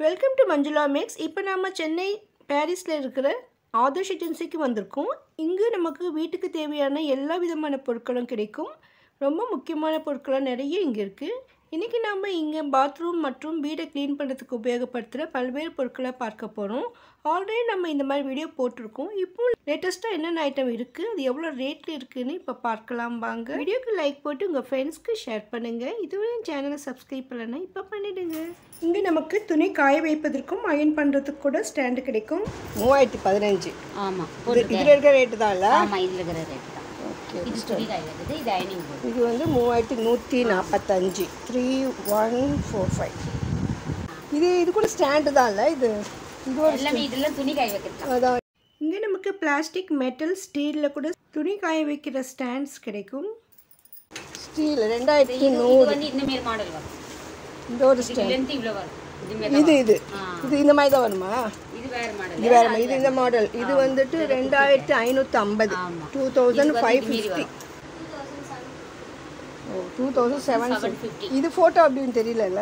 Welcome to Manjula maths. இப்போ நம்ம சென்னை பாரிஸில் இருக்கிற ஆதர்ஷ் ஏஜென்சிக்கு வந்திருக்கோம். இங்கே நமக்கு வீட்டுக்கு தேவையான எல்லா விதமான பொருட்களும் கிடைக்கும். ரொம்ப முக்கியமான பொருட்களும் நிறைய இங்கே இருக்குது. இன்றைக்கி நம்ம இங்கே பாத்ரூம் மற்றும் வீடை க்ளீன் பண்ணுறதுக்கு உபயோகப்படுத்துகிற பல்வேறு பொருட்களை பார்க்க போகிறோம். ஆல்ரெடி நம்ம இந்த மாதிரி வீடியோ போட்டிருக்கோம். இப்போ லேட்டஸ்ட்டாக என்னென்ன ஐட்டம் இருக்குது, அது எவ்வளோ ரேட்டில் இருக்குதுன்னு இப்போ பார்க்கலாம் வாங்க. வீடியோக்கு லைக் போட்டு உங்கள் ஃப்ரெண்ட்ஸ்க்கு ஷேர் பண்ணுங்கள். இதுவே என் சேனலை சப்ஸ்கிரைப் பண்ணலைன்னா இப்போ பண்ணிவிடுங்க. இங்கே நமக்கு துணி காய வைப்பதற்கும் அயன் பண்ணுறதுக்கு கூட ஸ்டாண்டு கிடைக்கும். 3015. ஆமாம், இதில் இருக்கிற ரேட்டு தான் இல்லை? ஆமாம், இதில் இருக்கிற ரேட்டு தான். ஓகே, இது துணி காய வைக்கிறது, இது அயனிங் போர்டு. இது வந்து 3145. 3145. இது கூட ஸ்டாண்டு தான் இல்லை? இது எல்லாமே இதெல்லாம் துணி காய வைக்கிறது. அதான். இங்கே நமக்கு பிளாஸ்டிக், மெட்டல், ஸ்டீலில் கூட துணி காய வைக்கிற ஸ்டாண்ட்ஸ் கிடைக்கும். ஸ்டீல் 2100. வந்து இந்த மாதிரி மாடல் வரும். இந்த ஒரு ஸ்டாண்ட் இவ்வளோ வரும். இது இந்த மாதிரி தான் வருமா? இது வேறு மாடல். இது வேறு இது இந்த மாடல். இது வந்துட்டு 2550. 2550. 2750. இது ஃபோட்டோ அப்படின்னு தெரியல.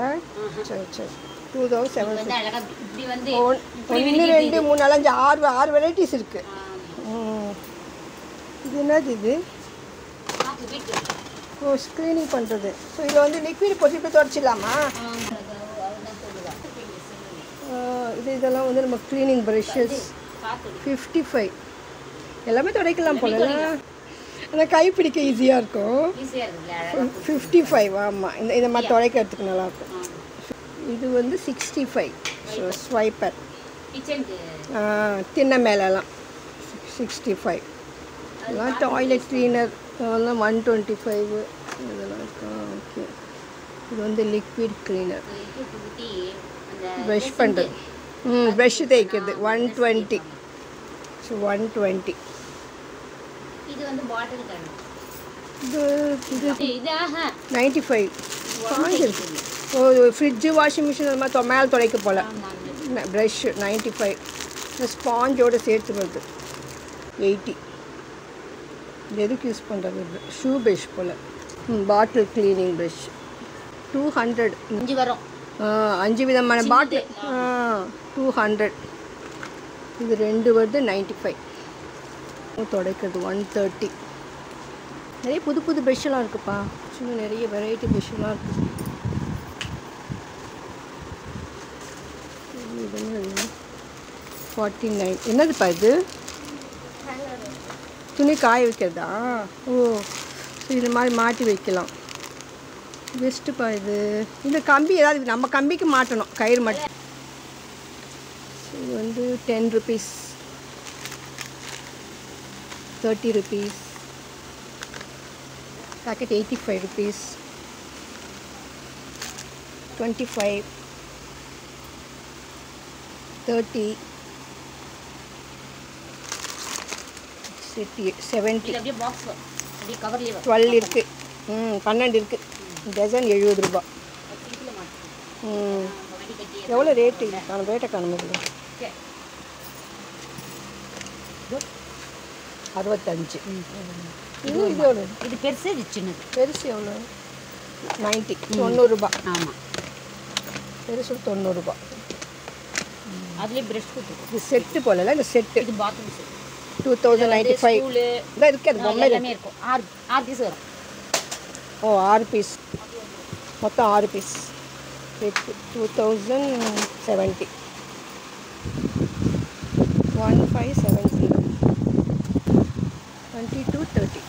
சரி சரி. 2750. 1 2 3 4 5 6 வெரைட்டிஸ் இருக்கு. இது என்னது? இது ஸ்க்ரீனிங் பண்ணுறது. ஸோ இதை வந்து லிக்விட் போட்டு இப்போ துடைச்சிடலாமா? இதெல்லாம் வந்து நம்ம க்ளீனிங் ப்ரஷஸ் 55. எல்லாமே துடைக்கலாம் போல. ஆனால் கை பிடிக்க ஈஸியாக இருக்கும். 55. ஆமாம், இந்த மாதிரி துடைக்கிறதுக்கு நல்லாயிருக்கும். இது வந்து 65. ஸோ ஸ்வைப்பர் தின்ன மேலெல்லாம் 65. இதெல்லாம் டாய்லெட் க்ளீனர் அதெல்லாம் 125. இதெல்லாம் இருக்கா? ஓகே. இது வந்து லிக்விட் க்ளீனர், ப்ரஷ் பண்ணுறது, ப்ரஷ் தேய்க்கிறது 120. ஸோ 120. இது வந்து பாட்டில் கண்ணு. இது 95. ஸ்பாஞ்ச் இருக்குது. ஃப்ரிட்ஜு, வாஷிங் மிஷின் அது மாதிரி மேலே துடைக்க போல். ப்ரஷ் 95. ஸ்பாஞ்சோடு சேர்த்து வருது 80. இது எதுக்கு யூஸ் பண்ணுறது? ஷூ ப்ரஷ் போல். பாட்டில் க்ளீனிங் ப்ரஷ் 200. 5 வரும். 5 விதமான பாட்டில் 200. இது 2 வருது 95. துடைக்கிறது 130. நிறைய புது புது ப்ரஷ்ஷெல்லாம் இருக்குப்பா. இன்னும் நிறைய வெரைட்டி ப்ரஷ்ஷெல்லாம் இருக்குது. இது 49. என்னதுப்பா இது? துணி காய வைக்கிறதா? ஓ, இது மாதிரி மாட்டி வைக்கலாம். பெஸ்ட்டுப்பா இது. இந்த கம்பி ஏதாவது நம்ம கம்பிக்கு மாட்டணும், கயிறு மட்டும். இது வந்து 10 rupees, 30 rupees. Packet 85 rupees, 25, 30, 70. 12 இருக்குது. 12 இருக்குது. டசன் 70 ரூபா. எவ்வளோ ரேட்டு? ரேட்டை காணுமில்ல. 65. இது எவ்வளோ? இது பெருசு, இது சின்னது. பெருசு எவ்வளோ? 90. 90 ரூபா. ஆமாம், பெருசு 90 ரூபா. அதுலேயே ப்ரஷ் கொடுத்து. இது செட்டு போல. இந்த செட்டு இது பாத்ரூம் செட் 2095. இதான் இருக்குது. அது பொம்மை எல்லாமே இருக்கும். 6 பீஸ் வரும். ஓ, 6 பீஸ். மொத்தம் 6 பீஸ். 2070. 1570. 2230.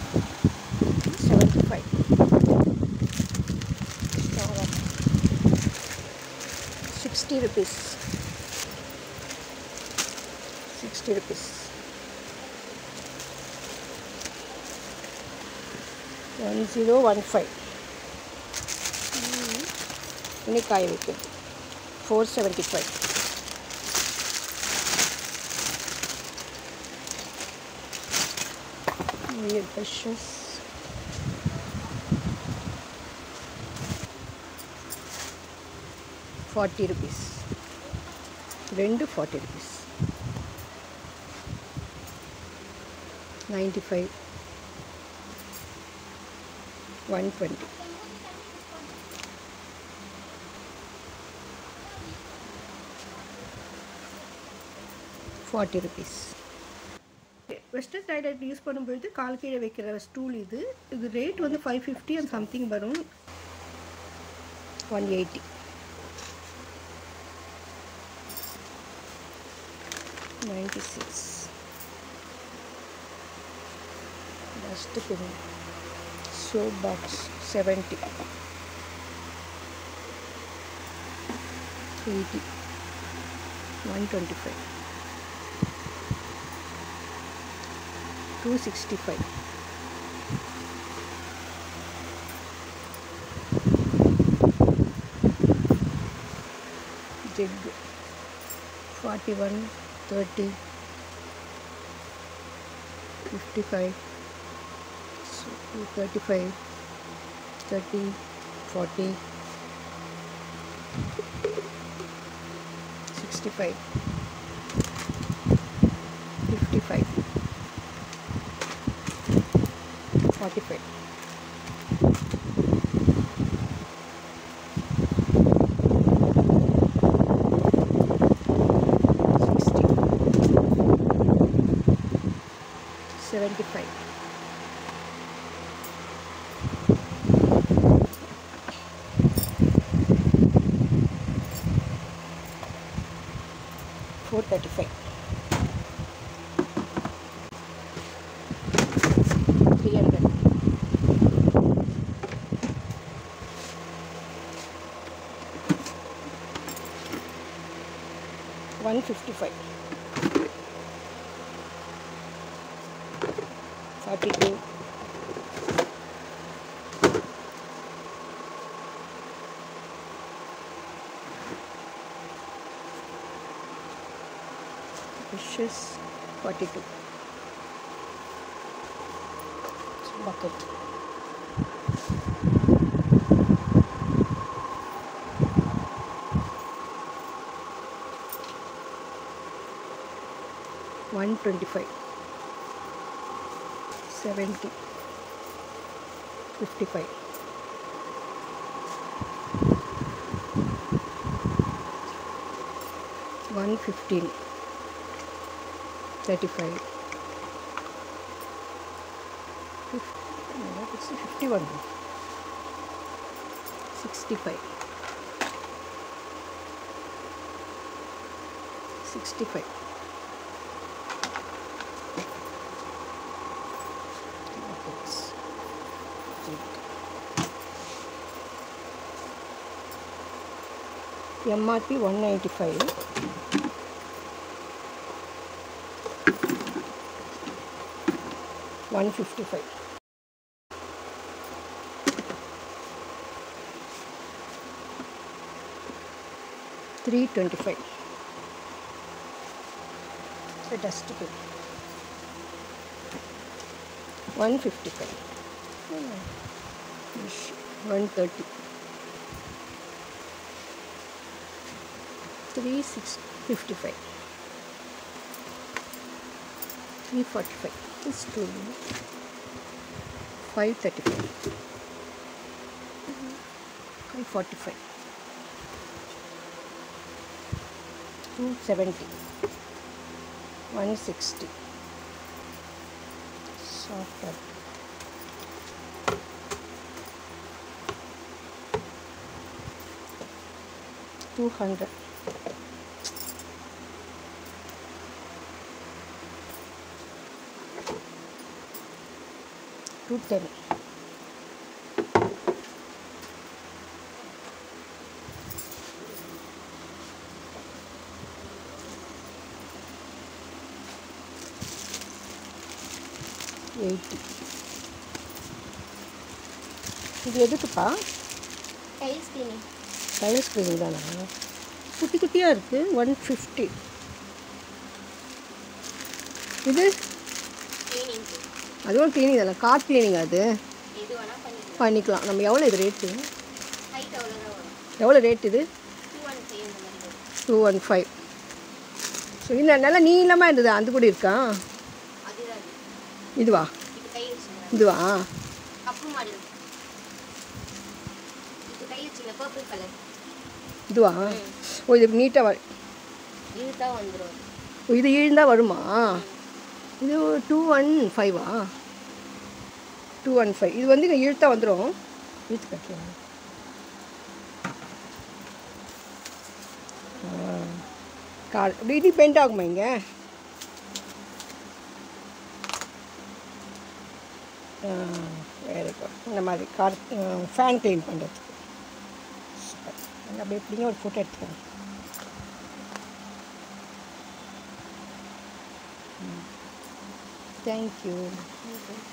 75. 60 rupees. 60 rupees. 1015. துணி காய வைக்கிறது 475. brushes 40 rupees. 2 40 rupees. 95. 120. 40 rupees. Western toilet use பண்ணும்போது கால் கீழே வைக்கிற ஸ்டூல் இது ரேட் வந்து 550 அண்ட் சம்திங் வரும். 180. $96. Dustbin. Soap box 70. 80. 125. 265. Jig 41, 30, 55, 35, 30, 40, 65, 55, 45. $75. $435. 300. $155. 42. Dishes 42. Bucket. $125. 70. 55. $115. 35. 51. 65. 65. MRP 195. $155. $325. The dustbin. $155. 130. 355. 345. This two. 535. 545. 270. 160. Softer. 200. 210. 80. இது எதுக்குப்பா? Tiles cleaning. டைல்ஸ் கிளீனிங் தானா? குட்டி குட்டியாக இருக்குது. 150. இது கிளீனிங். அதுவும் கிளீனிங் தானே? கார் கிளீனிங் அது எது வேணால் பண்ணிக்கலாம். நம்ம எவ்வளோ இது ரேட்டு? ஹைட் அவ்வளோதான் வரும். எவ்வளோ ரேட் இது? 215 இந்த மாதிரி வரும். 215. ஸோ இந்த நல்லா நீளமாக இருந்தது அந்த கூட இருக்கா? அதுதான் இதுவா? இது கை வச்சுங்க. இதுவா? Cup model. இது கை வச்சுங்க. Purple colour. இதுவா? ஓ இது நீட்டாக இதுதான் வந்துடும். இது இழுந்தால் வருமா? இது 215 215. இது வந்து இங்கே இழுத்தா வந்துடும். இழுத்து கட்டுறோம். கால் இப்படி பெயிண்ட் ஆகுமா இங்கே? வேறு இந்த மாதிரி கார் ஃபேன் க்ளீன் பண்ணுறதுக்கு. அப்படியே எப்படிங்க ஒரு ஃபோட்டோ எடுத்துக்கோங்க. தேங்க்யூ.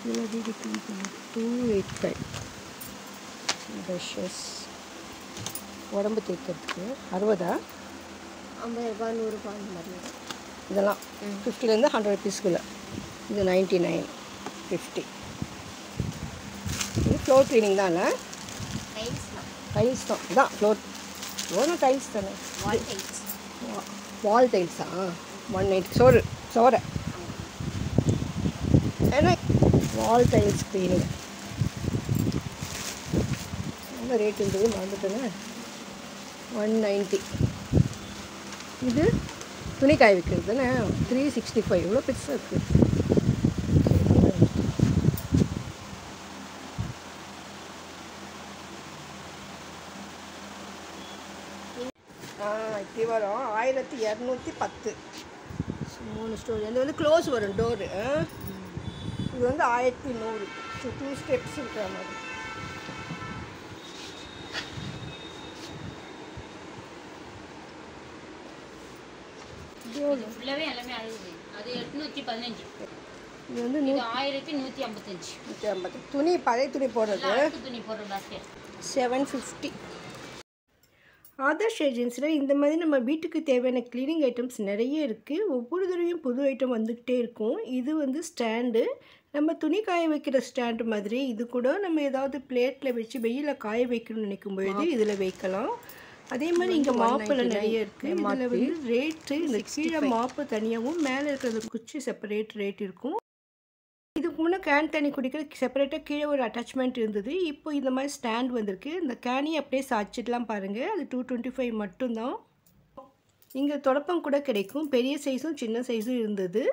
285 ப்ரஷஸ். உடம்பு தேய்க்கிறதுக்கு 60. 50 ரூபாய் 100 ரூபாய் அந்த மாதிரி. இதெல்லாம் 50லேருந்து 100 ருபீஸ்க்குள்ளே. இது 99 50. இது ஃப்ளோர் க்ளீனிங் தானே? டைல்ஸ் தான். இதான் ஃப்ளோர் டைல்ஸ் தானே? வால் டைல்ஸா? 180. சோறை ஏன்னா வால் டைல்ஸ் க்ளீனிங் என்ன ரேட் இருந்தது மறந்துட்டேன்னு. 190. இது துணி காய வைக்கிறது தானே? 365. இவ்வளோ பெருசாக இருக்குது. இப்படி வரும். 1210. 3 ஸ்டோரி. அது வந்து க்ளோஸ் வரும் டோரு. இது வந்து 1100. 2 ஸ்டெப்ஸ் இருக்கிற மாதிரி. இது ஃபுல்லாவே எல்லாமே அழுகுது. அது 815. இது வந்து 1155. 150. துணி பழைய துணி போடுறது துணி போடுற பாஸ்கெட் 750. ஆதர்ஷ் ஏஜென்சியில் இந்த மாதிரி நம்ம வீட்டுக்கு தேவையான க்ளீனிங் ஐட்டம்ஸ் நிறைய இருக்குது. ஒவ்வொரு தடவையும் புது ஐட்டம் வந்துக்கிட்டே இருக்கும். இது வந்து ஸ்டாண்டு. நம்ம துணி காய வைக்கிற ஸ்டாண்டு மாதிரி. இது கூட நம்ம ஏதாவது பிளேட்டில் வச்சு வெயிலில் காய வைக்கணும்னு நினைக்கும் பொழுது இதில் வைக்கலாம். அதே மாதிரி இங்கே மாப்பில் நிறைய இருக்குது. இதில் வந்து ரேட்டு இந்த கீழே மாப்பு தனியாகவும் மேலே இருக்கிறது குச்சி செப்பரேட் ரேட் இருக்கும். இதுக்கு முன்னே கேன் தண்ணி குடிக்கிற செப்பரேட்டாக கீழே ஒரு அட்டாச்மெண்ட் இருந்தது. இப்போ இந்த மாதிரி ஸ்டாண்ட் வந்திருக்கு. இந்த கேனையை அப்படியே சாய்ச்சிடலாம் பாருங்கள். அது 225 மட்டும்தான். இங்கே தொடப்பம் கூட கிடைக்கும். பெரிய சைஸும் சின்ன சைஸும் இருந்தது.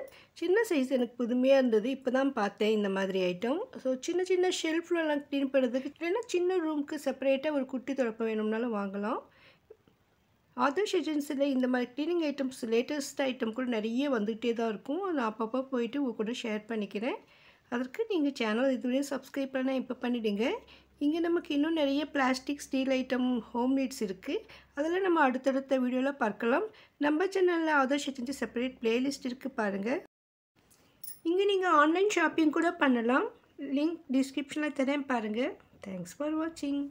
சின்ன சைஸ் எனக்கு புதுமையாக இருந்தது. இப்போ தான் பார்த்தேன் இந்த மாதிரி ஐட்டம். ஸோ சின்ன சின்ன ஷெல்ஃப்லலாம் க்ளீன் பண்ணுறதுக்கு இல்லைன்னா சின்ன ரூமுக்கு செப்பரேட்டாக ஒரு குட்டி தொடப்பம் வேணும்னாலும் வாங்கலாம். ஆதர்ஷ் ஏஜென்சியில் இந்த மாதிரி க்ளீனிங் ஐட்டம்ஸ் லேட்டஸ்ட் ஐட்டம் கூட நிறைய வந்துகிட்டே தான் இருக்கும். நான் அப்பப்போ போயிட்டு உங்கள் கூட ஷேர் பண்ணிக்கிறேன். அதற்கு நீங்கள் சேனல் இதுவரையும் சப்ஸ்கிரைப் பண்ணால் இப்போ பண்ணிவிடுங்க. இங்கே நமக்கு இன்னும் நிறைய plastic steel item home needs இருக்குது. அதெல்லாம் நம்ம அடுத்தடுத்த வீடியோவில் பார்க்கலாம். நம்ம சேனலில் ஆதர்ஷ் ஏஜென்சி செப்பரேட் பிளேலிஸ்ட் இருக்குது பாருங்கள். இங்கே நீங்கள் ஆன்லைன் ஷாப்பிங் கூட பண்ணலாம். லிங்க் டிஸ்கிரிப்ஷனில் தரேன் பாருங்கள். தேங்க்ஸ் ஃபார் வாட்சிங்.